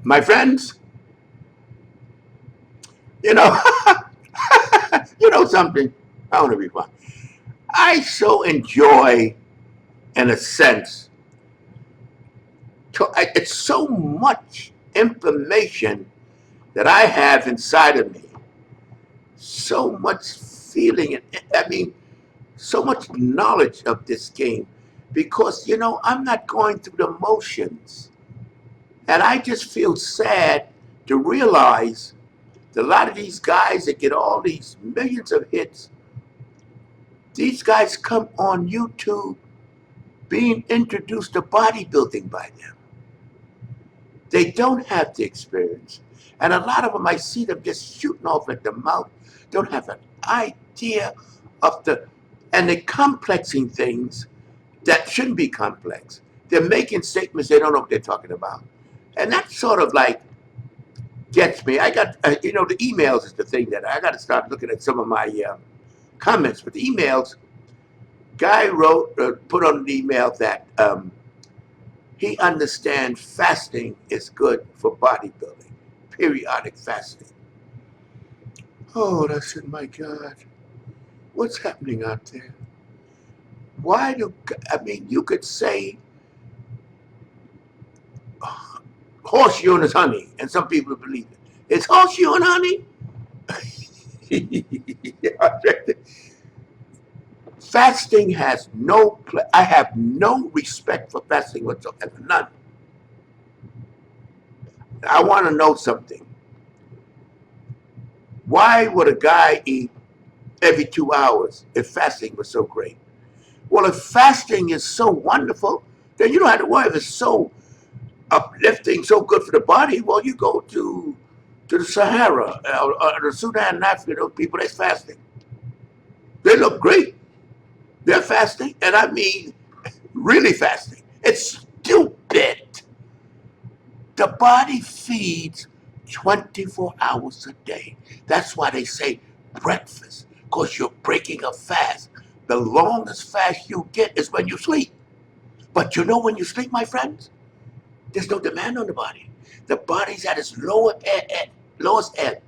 My friends, you know, you know something. I want to be fun. I so enjoy, in a sense, it's so much information that I have inside of me, so much feeling. I mean, so much knowledge of this game, because I'm not going through the motions, and I just feel sad to realize that a lot of these guys that get all these millions of hits, these guys come on YouTube being introduced to bodybuilding by them. They don't have the experience. And a lot of them, I see them just shooting off at the mouth, don't have an idea of and they're complexing things that shouldn't be complex. They're making statements they don't know what they're talking about. And that sort of like gets me. I got, the emails is the thing that I got to start looking at some of my comments. But the emails, guy wrote, put on an email that he understands fasting is good for bodybuilding, periodic fasting. Oh, I said, my God, what's happening out there? You could say horseshoe and honey, and some people believe it. It's horseshoe and honey? Fasting has I have no respect for fasting whatsoever, none. I want to know something. Why would a guy eat every 2 hours if fasting was so great? Well, if fasting is so wonderful, then you don't have to worry if it's so uplifting, so good for the body. Well, you go to the Sahara or the Sudan and Africa, those people that's fasting. They look great. They're fasting, and I mean really fasting. It's stupid. The body feeds 24 hours a day. That's why they say breakfast, because you're breaking a fast. The longest fast you get is when you sleep. But when you sleep, my friends, there's no demand on the body. The body's at its lowest ebb.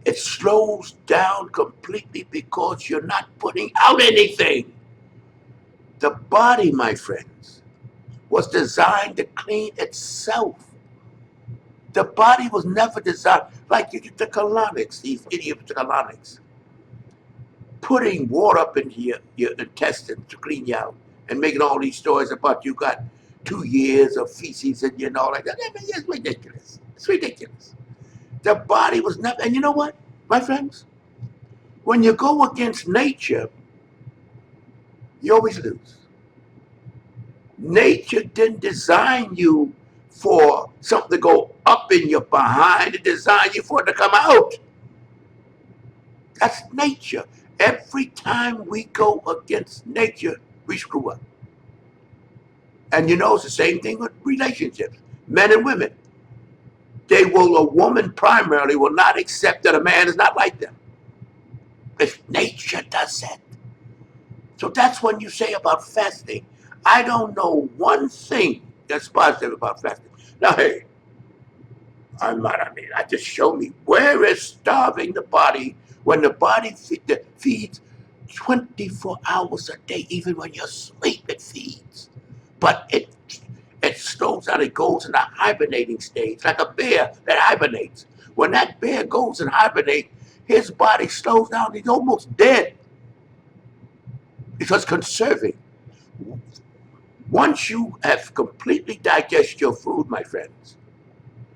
It slows down completely because you're not putting out anything. The body, my friends, was designed to clean itself. The body was never designed, like you get the colonics, these idiots, the colonics, putting water up into your intestines to clean you out and making all these stories about you got 2 years of feces in you and all like that. I mean, it's ridiculous. It's ridiculous. The body was never, and you know what, my friends? When you go against nature, you always lose. Nature didn't design you for something to go up in your behind. It designed you for it to come out. That's nature. Every time we go against nature, we screw up. And it's the same thing with relationships, men and women. A woman primarily will not accept that a man is not like them. If nature does that. So that's when you say about fasting. I don't know one thing that's positive about fasting. Now, hey, I just show me where is starving the body when the body feeds 24 hours a day, even when you sleep, it feeds. But it slows down, it goes in a hibernating stage, like a bear that hibernates. When that bear goes and hibernates, his body slows down, he's almost dead. Because conserving. Once you have completely digested your food, my friends,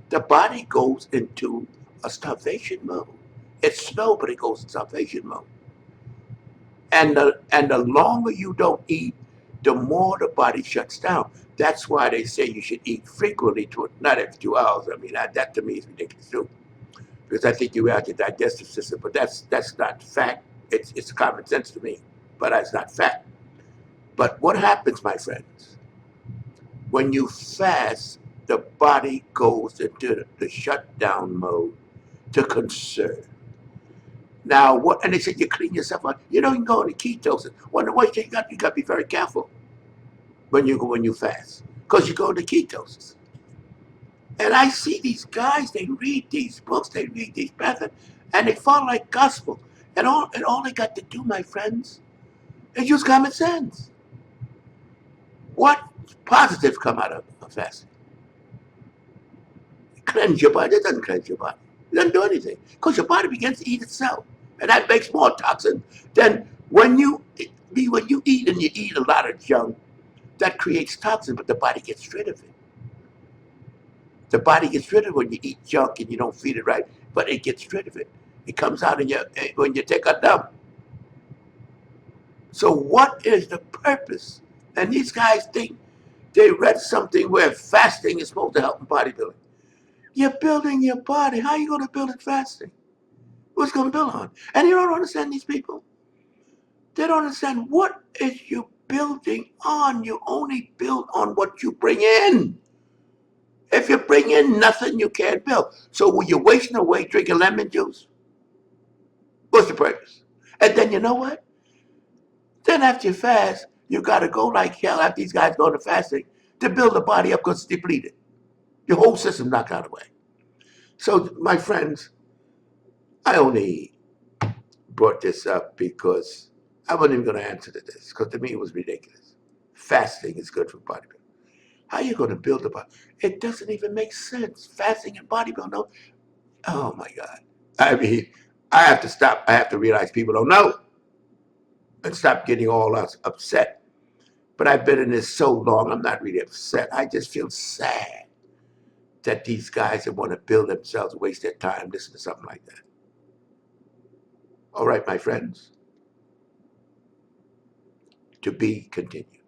the body goes into a starvation mode. It's slow, but it goes in starvation mode. And the longer you don't eat, the more the body shuts down. That's why they say you should eat frequently, not every 2 hours. I mean, that to me is ridiculous too, because I think you have your digestive system. But that's not fact. It's common sense to me, but that's not fact. But what happens, my friends, when you fast? The body goes into the shutdown mode to conserve. Now, what? And they said you clean yourself out. You can go into ketosis. One of the ways you got to be very careful when you fast, because you go into ketosis. And I see these guys, they read these books, they read these methods, and they follow like gospel. And all they got to do, my friends, is use common sense. What positives come out of fasting? Cleanse your body. It doesn't cleanse your body. It doesn't do anything because your body begins to eat itself, and that makes more toxin than when you eat and you eat a lot of junk. That creates toxin, but the body gets rid of it. The body gets rid of it when you eat junk and you don't feed it right, but it gets rid of it. It comes out in your when you take a dump. So what is the purpose? And these guys think they read something where fasting is supposed to help in bodybuilding. You're building your body. How are you going to build it fasting? What's going to build on? And you don't understand these people. They don't understand what is you building on. You only build on what you bring in. If you bring in nothing, you can't build. So when you're wasting away drinking lemon juice, what's the purpose? And then you know what? Then after you fast, you got to go like hell after these guys go to fasting to build the body up because it's depleted. Your whole system knocked out of the way. So my friends, I only brought this up because I wasn't even going to answer to this because to me it was ridiculous. Fasting is good for bodybuilding. How are you going to build a body? It doesn't even make sense. Fasting and bodybuilding, no. Oh my God. I mean, I have to stop. I have to realize people don't know and stop getting all us upset. But I've been in this so long, I'm not really upset. I just feel sad that these guys that want to build themselves waste their time listening to something like that. All right, my friends, to be continued.